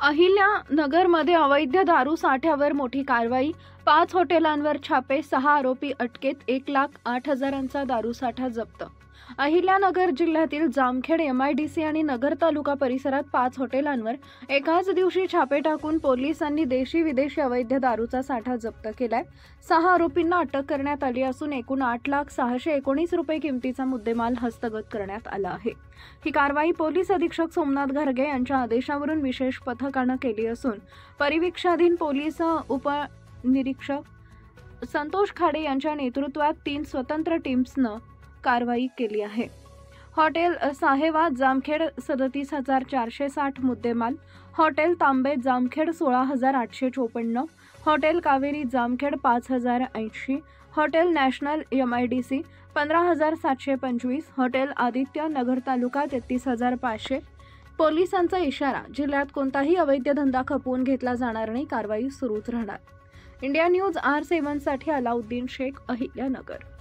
अहिल्यानगरमध्ये अवैध दारू साठ्यावर मोठी कारवाई। 5 हॉटेलांवर छापे, 6 आरोपी अटकेत, 1,08,000चा दारू साठा जप्त। अहिल्यानगर जिल्ह्यातील जामखेड, MIDC आणि नगर तालुका परिसरात 5 हॉटेलांवर एकाच दिवशी छापे टाकून पोलिसांनी देशी विदेशी अवैध दारूचा साठा जप्त केलाय। 6 आरोपींना अटक करण्यात आली असून एकूण 8,619 रुपये किमतीचा मुद्देमाल हस्तगत करण्यात आला आहे। ही कारवाई पोलीस अधीक्षक सोमनाथ घरगे यांच्या आदेशावरून विशेष पथकाने केली असून परिवीक्षाधीन पोलीस उपनिरीक्षक संतोष खाडे यांच्या नेतृत्वात 3 स्वतंत्र टीम्सने कारवाई केली आहे। हॉटेल साहेवात जामखेड 37,460 मुद्देमाल, hotel Tambe Jamkhed 16,854, hotel Kaveri Jamkhed 5,080, hotel national MIDC 15,725, hotel Aditya Nagar taluka 33,500। पोलिसांचा इशारा, जिल्ह्यात कोणताही अवैध धंदा खपवून घेतला जाणार नाही, कारवाई सुरूच राहणार। इंडिया न्यूज R7 साठी अलाउद्दीन शेख, अहिल्यानगर।